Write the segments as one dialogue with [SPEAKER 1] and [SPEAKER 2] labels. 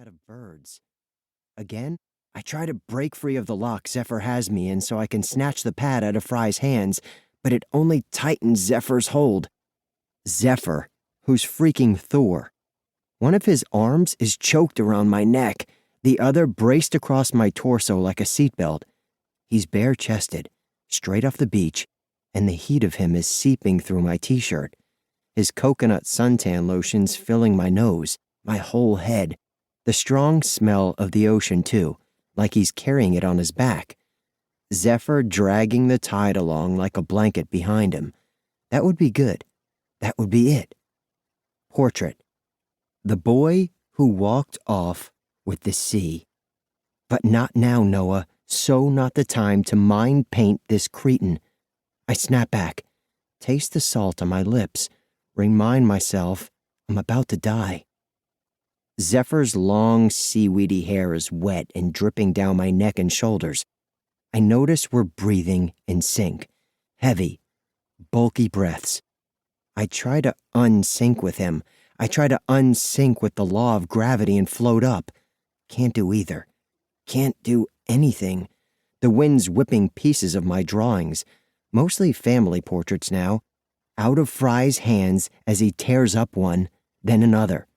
[SPEAKER 1] out of birds. Again, I try to break free of the lock Zephyr has me in so I can snatch the pad out of Fry's hands, but it only tightens Zephyr's hold. Zephyr, who's freaking Thor. One of his arms is choked around my neck, the other braced across my torso like a seatbelt. He's bare-chested, straight off the beach, and the heat of him is seeping through my t-shirt. His coconut suntan lotion's filling my nose, my whole head. The strong smell of the ocean, too, like he's carrying it on his back. Zephyr dragging the tide along like a blanket behind him. That would be good. That would be it. Portrait. The boy who walked off with the sea. But not now, Noah. So not the time to mind paint this cretin. I snap back, taste the salt on my lips, remind myself I'm about to die. Zephyr's long, seaweedy hair is wet and dripping down my neck and shoulders. I notice we're breathing in sync, heavy, bulky breaths. I try to unsync with him. I try to unsync with the law of gravity and float up. Can't do either. Can't do anything. The wind's whipping pieces of my drawings, mostly family portraits now, out of Fry's hands as he tears up one, then another.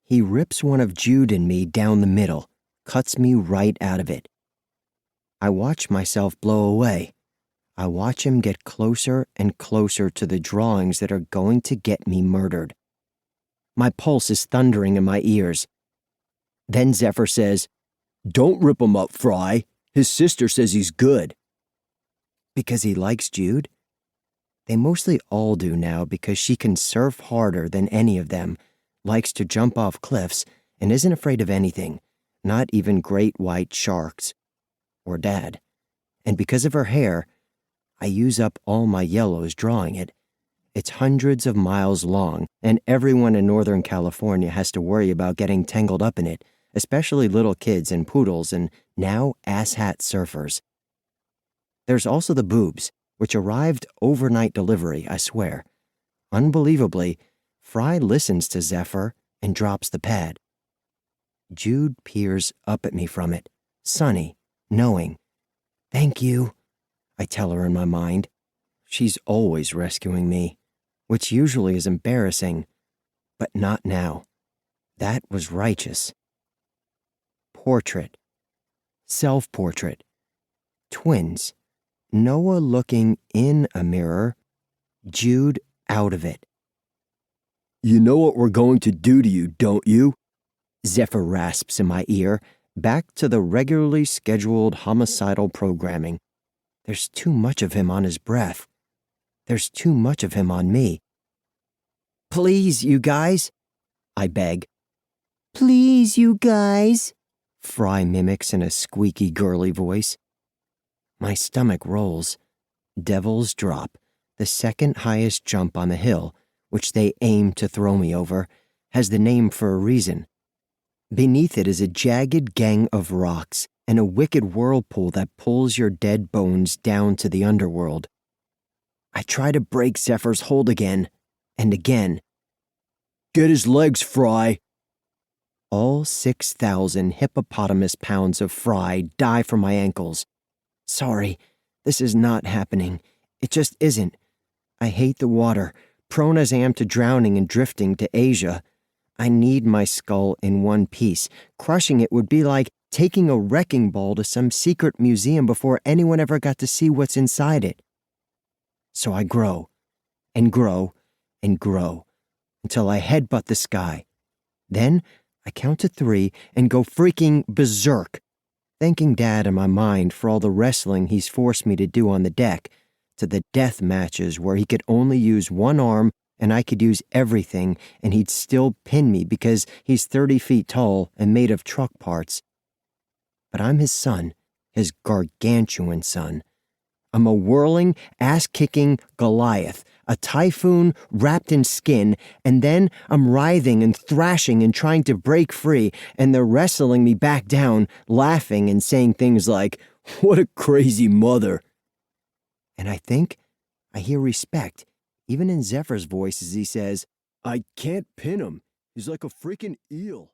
[SPEAKER 1] He rips one of Jude and me down the middle, cuts me right out of it. I watch myself blow away. I watch him get closer and closer to the drawings that are going to get me murdered. My pulse is thundering in my ears. Then Zephyr says, "Don't rip him up, Fry. His sister says he's good." Because he likes Jude? They mostly all do now because she can surf harder than any of them, likes to jump off cliffs, and isn't afraid of anything, not even great white sharks. Or Dad. And because of her hair, I use up all my yellows drawing it. It's hundreds of miles long, and everyone in Northern California has to worry about getting tangled up in it, especially little kids and poodles and now asshat surfers. There's also the boobs, which arrived overnight delivery, I swear. Unbelievably, Fry listens to Zephyr and drops the pad. Jude peers up at me from it, sunny, knowing. "Thank you," I tell her in my mind. She's always rescuing me, which usually is embarrassing, but not now. That was righteous. Portrait. Self-portrait. Twins. Noah looking in a mirror, Jude out of it. "You know what we're going to do to you, don't you?" Zephyr rasps in my ear, back to the regularly scheduled homicidal programming. There's too much of him on his breath. There's too much of him on me. "Please, you guys," I beg. "Please, you guys," Fry mimics in a squeaky, girly voice. My stomach rolls. Devil's Drop, the second highest jump on the hill, which they aim to throw me over, has the name for a reason. Beneath it is a jagged gang of rocks and a wicked whirlpool that pulls your dead bones down to the underworld. I try to break Zephyr's hold again, and again. "Get his legs, Fry." All 6,000 hippopotamus pounds of Fry die from my ankles. Sorry, this is not happening. It just isn't. I hate the water, prone as I am to drowning and drifting to Asia. I need my skull in one piece. Crushing it would be like taking a wrecking ball to some secret museum before anyone ever got to see what's inside it. So I grow, and grow, and grow, until I headbutt the sky. Then I count to 3 and go freaking berserk, thanking Dad in my mind for all the wrestling he's forced me to do on the deck, to the death matches where he could only use one arm and I could use everything and he'd still pin me because he's 30 feet tall and made of truck parts. But I'm his son, his gargantuan son. I'm a whirling, ass-kicking Goliath, a typhoon wrapped in skin, and then I'm writhing and thrashing and trying to break free, and they're wrestling me back down, laughing and saying things like, "What a crazy mother." And I think I hear respect, even in Zephyr's voice as he says, "I can't pin him. He's like a freaking eel."